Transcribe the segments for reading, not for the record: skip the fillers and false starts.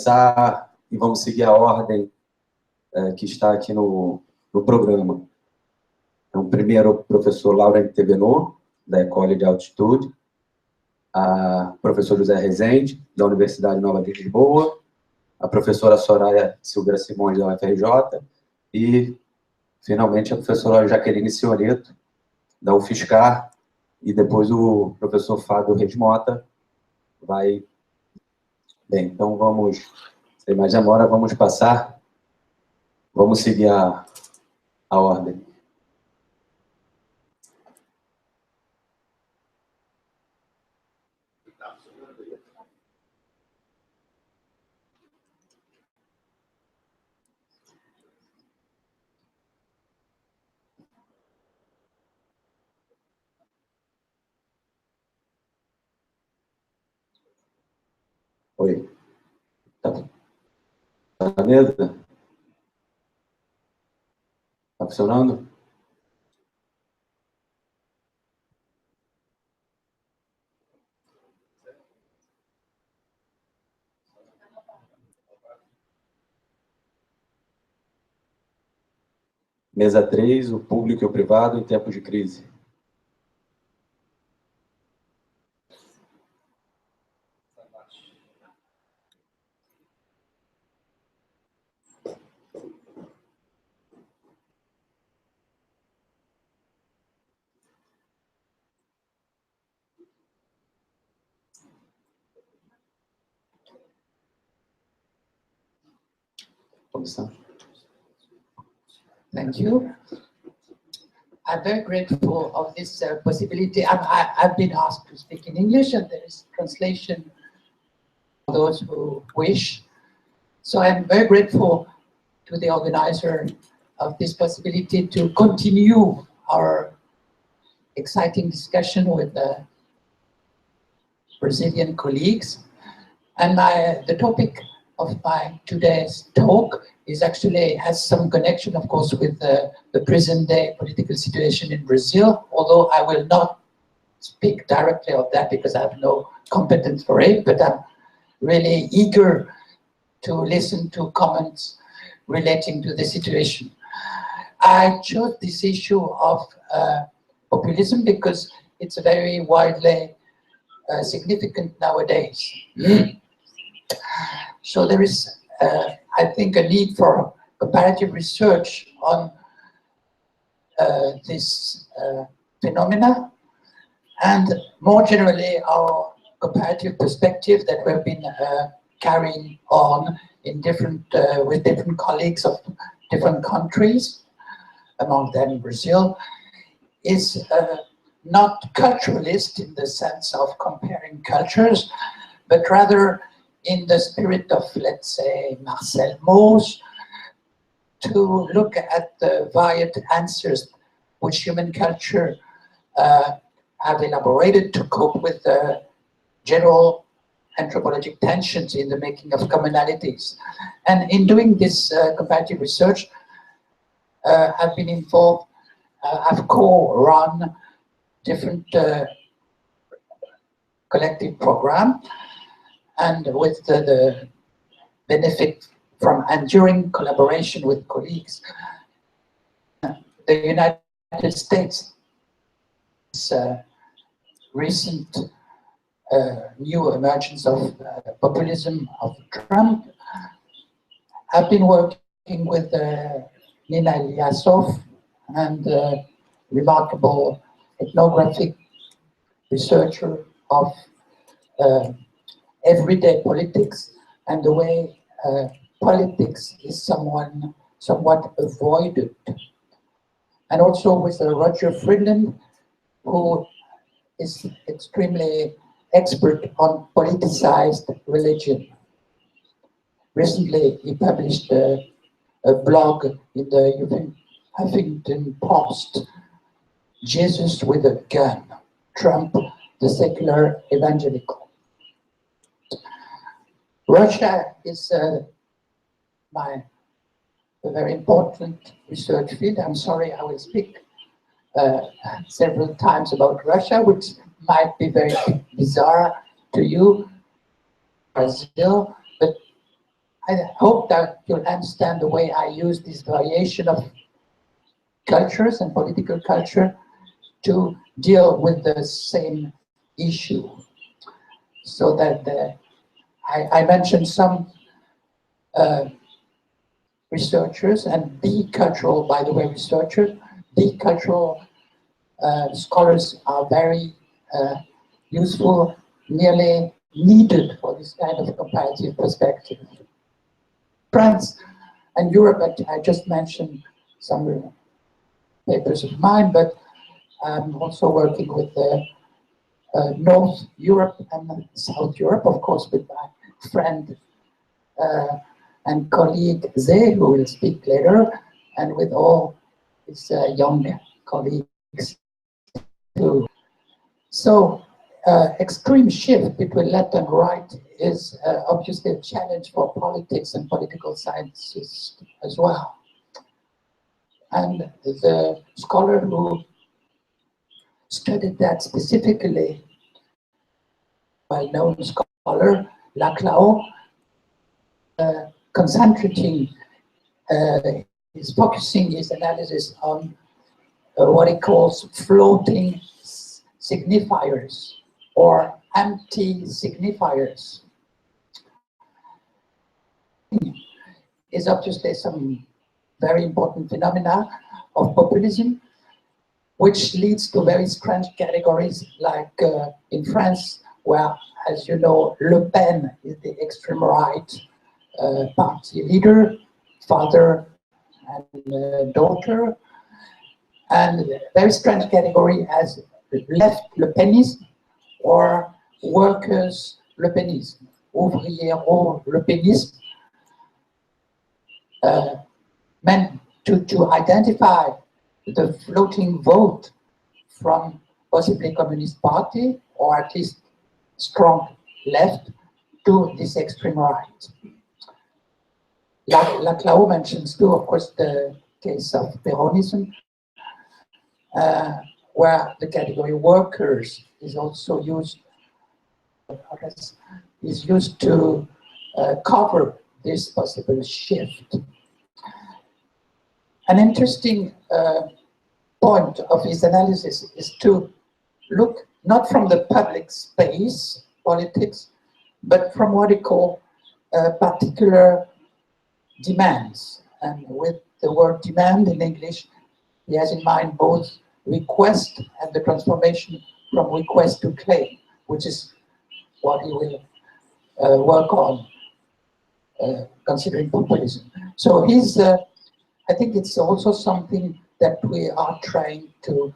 começar e vamos seguir a ordem que está aqui no programa. Então, primeiro, o professor Laurent Thevenot, da École de Altitude, a professor José Resende, da Universidade Nova de Lisboa, a professora Soraya Silveira Simões, da UFRJ, e, finalmente, a professora Jacqueline Sinhoreto, da UFSCar, e depois o professor Fabio Reis Mota vai... Bem, então vamos, sem mais demora, vamos seguir a ordem. Oi. Tá na mesa? Tá funcionando? Mesa 3, o público e o privado em tempos de crise. Thank you. I'm very grateful of this possibility. I've been asked to speak in English, and there is translation for those who wish. So I'm very grateful to the organizer of this possibility to continue our exciting discussion with the Brazilian colleagues. And the topic of my today's talk is actually has some connection, of course, with the present day political situation in Brazil, although I will not speak directly of that because I have no competence for it, but I'm really eager to listen to comments relating to the situation. I chose this issue of populism because it's very widely significant nowadays. So there is, I think, a need for comparative research on this phenomena, and more generally our comparative perspective that we've been carrying on in different with different colleagues of different countries, among them Brazil, is not culturalist in the sense of comparing cultures, but rather in the spirit of, let's say, Marcel Mauss, to look at the varied answers which human culture have elaborated to cope with the general anthropologic tensions in the making of commonalities. And in doing this comparative research, I've been involved, I've co-run different collective programs, and with the benefit from enduring collaboration with colleagues. The United States, recent new emergence of populism of Trump, I've been working with Nina Ilyasov and remarkable ethnographic researcher of everyday politics and the way politics is somewhat avoided. And also with Roger Friedland, who is extremely expert on politicized religion. Recently, he published a blog in the Huffington Post, Jesus with a Gun, Trump, the Secular Evangelical. Russia is a very important research field. I'm sorry, I will speak several times about Russia, which might be very bizarre to you, Brazil, but I hope that you'll understand the way I use this variation of cultures and political culture to deal with the same issue. So that I mentioned some researchers and bicultural, by the way, researchers, bicultural scholars are very useful, nearly needed for this kind of comparative perspective. France and Europe, I just mentioned some papers of mine, but I'm also working with North Europe and South Europe, of course, with my friend and colleague José, who will speak later, and with all his young colleagues too. So, extreme shift between left and right is obviously a challenge for politics and political sciences as well. And the scholar who studied that specifically, well-known scholar, Laurent, concentrating, is focusing his analysis on what he calls floating signifiers or anti-signifiers. Is obviously some very important phenomena of populism, which leads to very strange categories, like in France, where, as you know, Le Pen is the extreme right party leader, father and daughter, and very strange category as left Le Penisme or workers Le Penisme, ouvriero Le Penisme, meant to identify the floating vote from possibly Communist Party, or at least strong left, to this extreme right. Laurent mentions too, of course, the case of Peronism, where the category workers is also used, to cover this possible shift. An interesting point of his analysis is to look not from the public space politics, but from what he calls particular demands. And with the word demand in English, he has in mind both request and the transformation from request to claim, which is what he will work on, considering populism. So he's, I think it's also something that we are trying to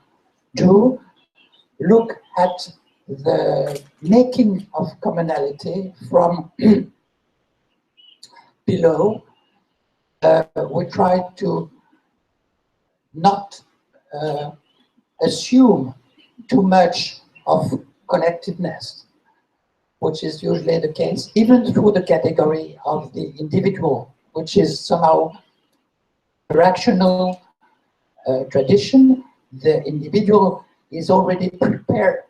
do, look at the making of commonality from below. We try to not assume too much of connectedness, which is usually the case, even through the category of the individual, which is somehow a rational tradition. The individual is already prepared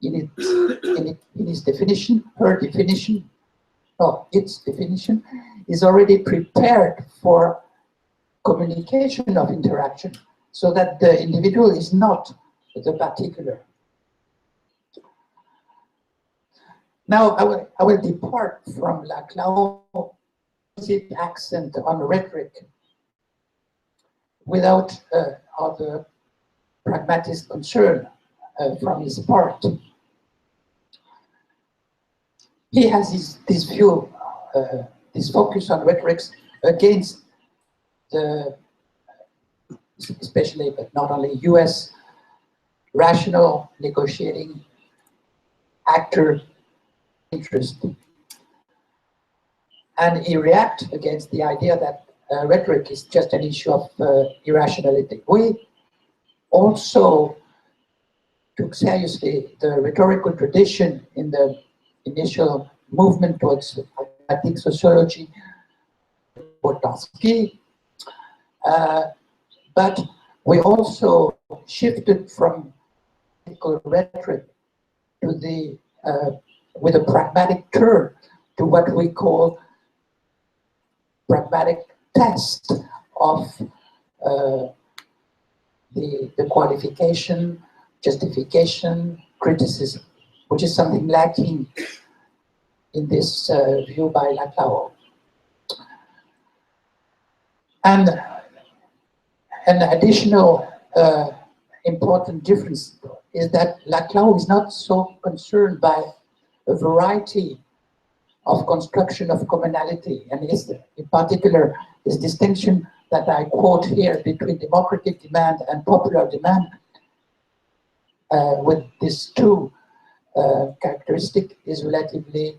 in its definition, her definition, no, its definition, is already prepared for communication of interaction, so that the individual is not the particular. Now, I will depart from Laurent's accent on rhetoric without other pragmatist concern from his part. He has this view, this focus on rhetorics against the, especially, but not only, US rational negotiating actor interest. And he reacts against the idea that rhetoric is just an issue of irrationality. We also took seriously the rhetorical tradition in the initial movement towards pragmatic sociology, but we also shifted from rhetoric to the with a pragmatic turn to what we call pragmatic test of the qualification, justification, criticism, which is something lacking in this view by Laclau. And an additional important difference is that Laclau is not so concerned by a variety of construction of commonality, and in particular his distinction that I quote here between democratic demand and popular demand, with these two characteristics, is relatively